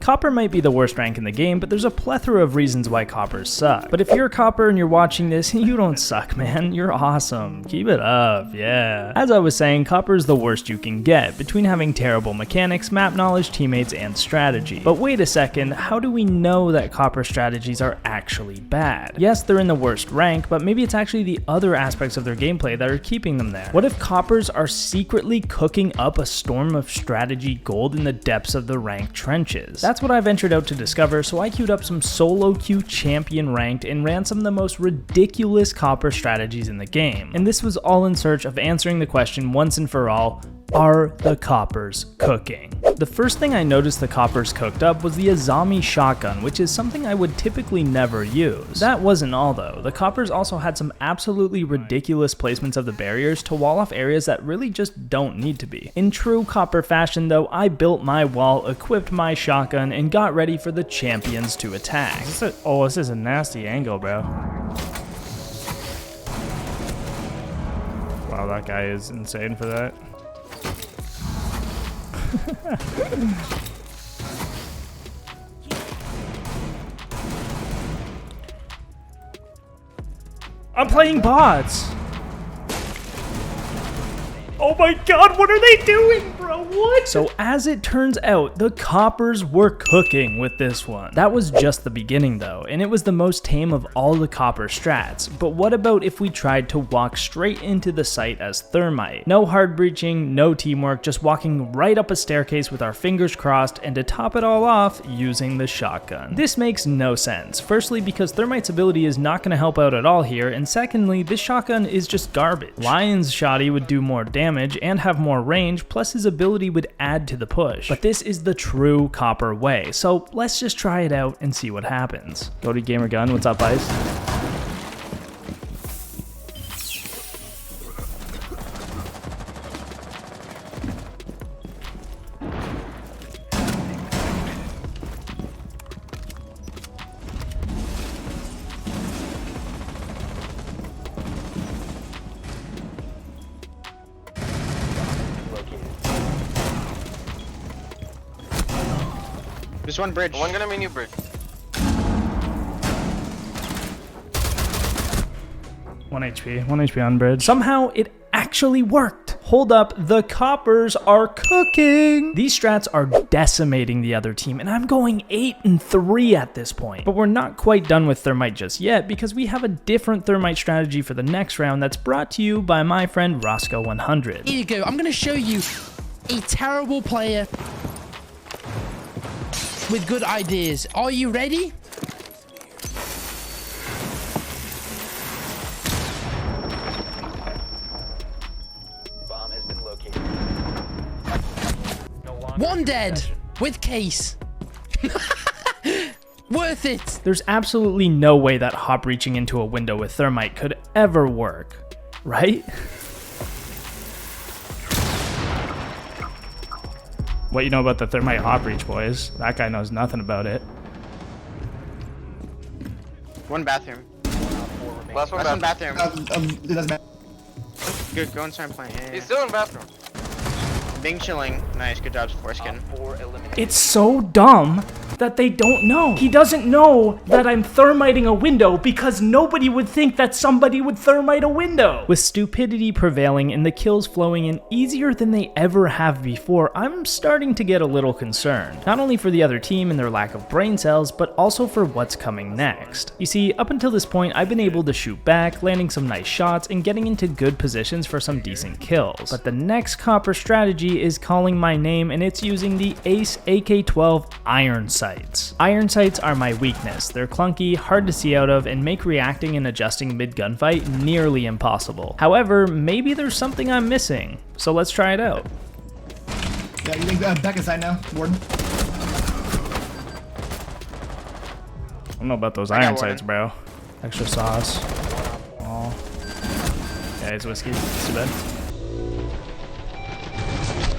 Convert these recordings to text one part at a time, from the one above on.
Copper might be the worst rank in the game, but there's a plethora of reasons why Coppers suck. But if you're a Copper and you're watching this, you don't suck, man. You're awesome. Keep it up, yeah. As I was saying, Copper is the worst you can get, between having terrible mechanics, map knowledge, teammates, and strategy. But wait a second, how do we know that Copper strategies are actually bad? Yes, they're in the worst rank, but maybe it's actually the other aspects of their gameplay that are keeping them there. What if Coppers are secretly cooking up a storm of strategy gold in the depths of the ranked trenches? That's what I ventured out to discover, so I queued up some solo queue champion ranked and ran some of the most ridiculous Copper strategies in the game. And this was all in search of answering the question once and for all, are the Coppers cooking? The first thing I noticed the Coppers cooked up was the Azami shotgun, which is something I would typically never use. That wasn't all though. The Coppers also had some absolutely ridiculous placements of the barriers to wall off areas that really just don't need to be. In true Copper fashion though, I built my wall, equipped my shotgun, and got ready for the champions to attack. This is a nasty angle, bro. Wow, that guy is insane for that. I'm playing bots. Oh my god, what are they doing, bro? What? So as it turns out, the Coppers were cooking with this one. That was just the beginning though, and it was the most tame of all the Copper strats. But what about if we tried to walk straight into the site as Thermite? No hard breaching, no teamwork, just walking right up a staircase with our fingers crossed, and to top it all off, using the shotgun. This makes no sense. Firstly, because Thermite's ability is not going to help out at all here, and secondly, this shotgun is just garbage. Lion's Shoddy would do more damage and have more range, plus his ability would add to the push. But this is the true Copper way, so let's just try it out and see what happens. Go to Gamer Gun, what's up, Ice? There's one bridge. One gonna mini bridge. One HP on bridge. Somehow it actually worked. Hold up, the Coppers are cooking. These strats are decimating the other team, and I'm going 8-3 at this point. But we're not quite done with Thermite just yet, because we have a different Thermite strategy for the next round that's brought to you by my friend Roscoe100. Here you go, I'm gonna show you a terrible player with good ideas. Are you ready? Bomb has been located. One dead with case. Worth it. There's absolutely no way that hop reaching into a window with Thermite could ever work, right? What you know about the Thermite hop reach, boys? That guy knows nothing about it. One bathroom. Last one bathroom. It doesn't matter. Good, go and start playing. Yeah, He's still in bathroom. Bing chilling. Nice, good job, foreskin. It's so dumb that they don't know. He doesn't know that I'm thermiting a window because nobody would think that somebody would thermite a window. With stupidity prevailing and the kills flowing in easier than they ever have before, I'm starting to get a little concerned. Not only for the other team and their lack of brain cells, but also for what's coming next. You see, up until this point, I've been able to shoot back, landing some nice shots, and getting into good positions for some decent kills. But the next Copper strategy is calling my name, and it's using the Ace AK-12 Iron Sights. Iron Sights are my weakness. They're clunky, hard to see out of, and make reacting and adjusting mid-gunfight nearly impossible. However, maybe there's something I'm missing, so let's try it out. Yeah, you think back inside now, Warden? I don't know about those Iron Sights, bro. Extra sauce. Oh. Yeah, it's whiskey. It's too bad.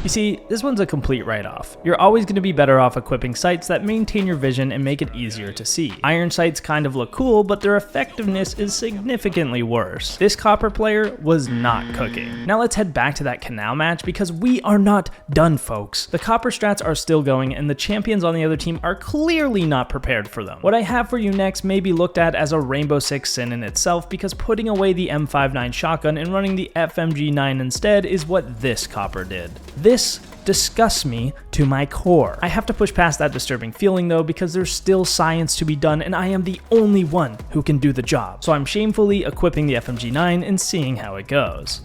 You see, this one's a complete write-off. You're always going to be better off equipping sights that maintain your vision and make it easier to see. Iron sights kind of look cool, but their effectiveness is significantly worse. This copper player was not cooking. Now let's head back to that canal match because we are not done, folks. The copper strats are still going and the champions on the other team are clearly not prepared for them. What I have for you next may be looked at as a Rainbow Six sin in itself because putting away the M59 shotgun and running the FMG9 instead is what this copper did. This disgusts me to my core. I have to push past that disturbing feeling though because there's still science to be done and I am the only one who can do the job. So I'm shamefully equipping the FMG9 and seeing how it goes.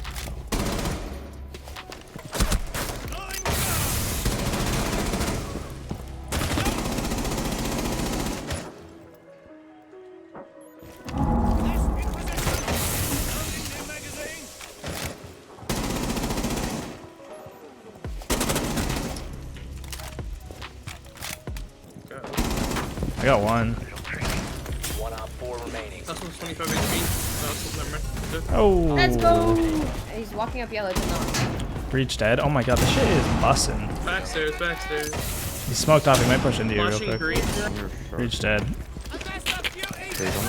I got one. 1 on 4 remaining. That's one's 25 HP. That's Oh. Let's go! He's walking up yellow to knock. Breach dead. Oh my god, this shit is bussin'. backstairs, backstairs. He smoked off. He might push into you real Flashing quick. green. Breach dead.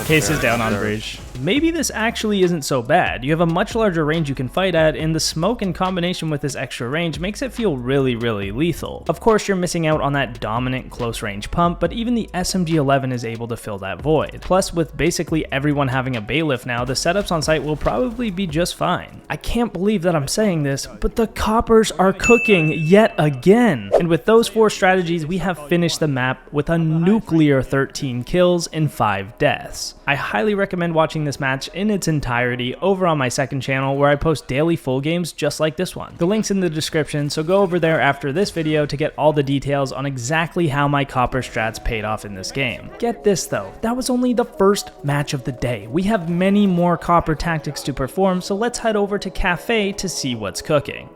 Case is down on Breach. Maybe this actually isn't so bad. You have a much larger range you can fight at, and the smoke in combination with this extra range makes it feel really, really lethal. Of course, you're missing out on that dominant close range pump, but even the SMG-11 is able to fill that void. Plus, with basically everyone having a bailiff now, the setups on site will probably be just fine. I can't believe that I'm saying this, but the coppers are cooking yet again. And with those 4 strategies, we have finished the map with a nuclear 13 kills and 5 deaths. I highly recommend watching this match in its entirety over on my second channel where I post daily full games just like this one. The link's in the description, so go over there after this video to get all the details on exactly how my copper strats paid off in this game. Get this though, that was only the first match of the day. We have many more copper tactics to perform, so let's head over to Cafe to see what's cooking.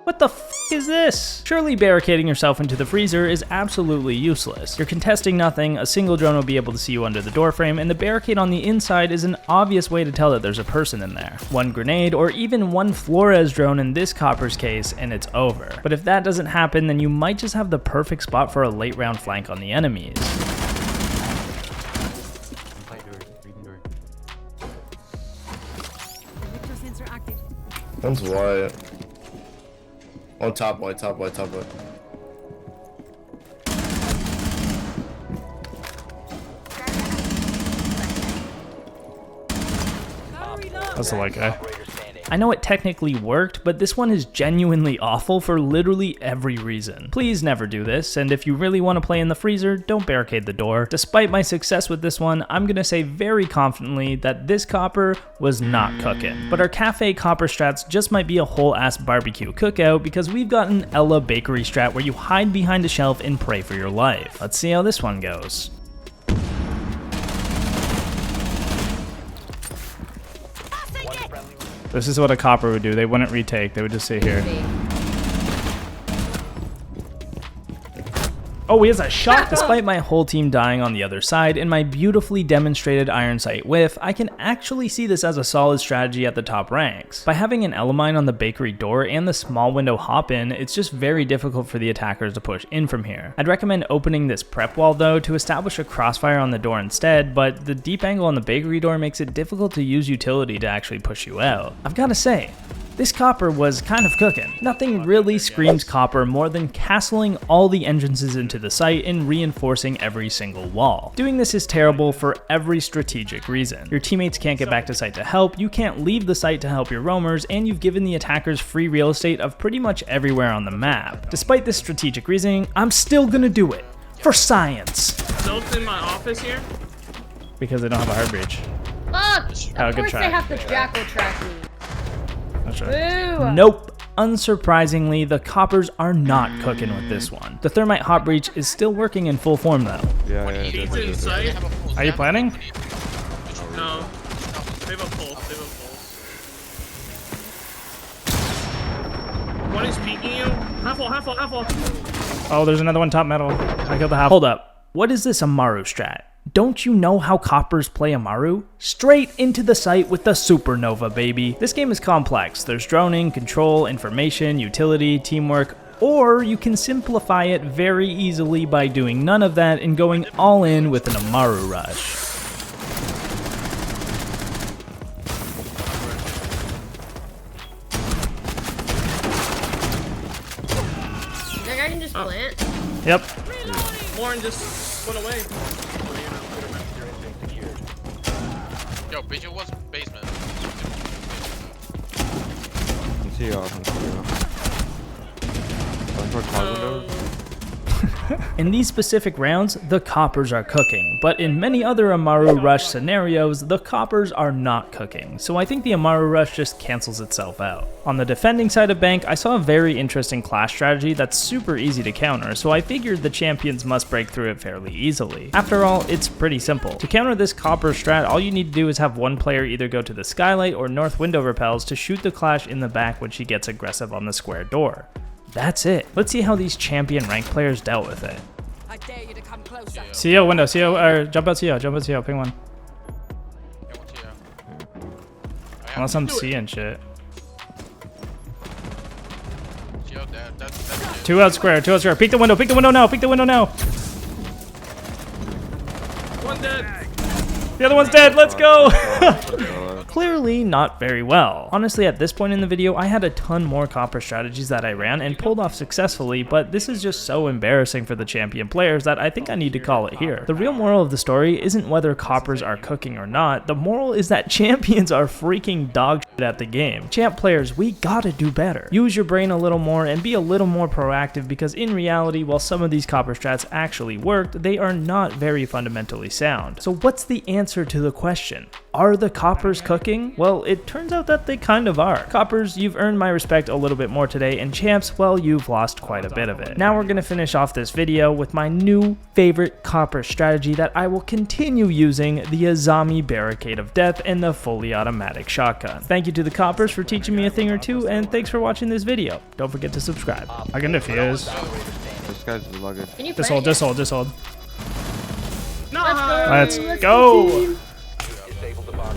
What the f is this? Surely barricading yourself into the freezer is absolutely useless. You're contesting nothing, a single drone will be able to see you under the doorframe, and the barricade on the inside is an obvious way to tell that there's a person in there. One grenade, or even one Flores drone in this copper's case, and it's over. But if that doesn't happen, then you might just have the perfect spot for a late round flank on the enemies. One's white. Oh, top white, top white, top white. That's the white guy. I know it technically worked, but this one is genuinely awful for literally every reason. Please never do this, and if you really want to play in the freezer, don't barricade the door. Despite my success with this one, I'm gonna say very confidently that this copper was not cooking. But our cafe copper strats just might be a whole ass barbecue cookout because we've got an Ella bakery strat where you hide behind a shelf and pray for your life. Let's see how this one goes. This is what a copper would do. They wouldn't retake. They would just sit here. Oh, he has a shot! Despite my whole team dying on the other side and my beautifully demonstrated iron sight whiff, I can actually see this as a solid strategy at the top ranks. By having an Elamine on the bakery door and the small window hop in, it's just very difficult for the attackers to push in from here. I'd recommend opening this prep wall though to establish a crossfire on the door instead, but the deep angle on the bakery door makes it difficult to use utility to actually push you out. I've gotta say, this copper was kind of cooking. Nothing really screams copper more than castling all the entrances into the site and reinforcing every single wall. Doing this is terrible for every strategic reason. Your teammates can't get back to site to help, you can't leave the site to help your roamers, and you've given the attackers free real estate of pretty much everywhere on the map. Despite this strategic reasoning, I'm still gonna do it. For science. Stealth in my office here. Because they don't have a hard breach. Fuck! Oh, Of good course try. they have to jackal track me. That's right. Boo! Nope. Unsurprisingly, the coppers are not cooking with this one. The thermite hot breach is still working in full form though. He's in sight. Are you planning? No. They have a pulse. They have a pulse. One is peeking you. Half wall, half wall, half wall. Oh, there's another one top metal. I killed the half. Hold up. What is this Amaru strat? Don't you know how coppers play Amaru? Straight into the site with the supernova, baby. This game is complex. There's droning, control, information, utility, teamwork, or you can simplify it very easily by doing none of that and going all in with an Amaru rush. That guy can just plant. Yep. Lauren just went away. Yo, Vigil was basement. In these specific rounds, the coppers are cooking, but in many other Amaru Rush scenarios, the coppers are not cooking, so I think the Amaru Rush just cancels itself out. On the defending side of Bank, I saw a very interesting clash strategy that's super easy to counter, so I figured the champions must break through it fairly easily. After all, it's pretty simple. To counter this copper strat, all you need to do is have one player either go to the skylight or north window repels to shoot the clash in the back when she gets aggressive on the square door. That's it. Let's see how these champion rank players dealt with it. I dare you to come closer. CEO window, CEO, or jump out CEO, ping one. Unless I'm seeing shit. Two out square. Peek the window now. One dead. The other one's dead, let's go! Clearly not very well. Honestly, at this point in the video, I had a ton more copper strategies that I ran and pulled off successfully, but this is just so embarrassing for the champion players that I think I need to call it here. The real moral of the story isn't whether coppers are cooking or not, the moral is that champions are freaking dog shit at the game. Champ players, we gotta do better. Use your brain a little more and be a little more proactive, because in reality, while some of these copper strats actually worked, they are not very fundamentally sound. So what's the answer to the question? Are the coppers cooking? Well, it turns out that they kind of are. Coppers, you've earned my respect a little bit more today, and champs, well, you've lost quite a bit of it. Now we're gonna finish off this video with my new favorite copper strategy that I will continue using, the Azami Barricade of Death and the fully automatic shotgun. Thank you to the coppers for teaching me a thing or two, and thanks for watching this video. Don't forget to subscribe. I can defuse. This guy's luggage. Can you Just plant? hold. No. Let's go! Disabled the bomb.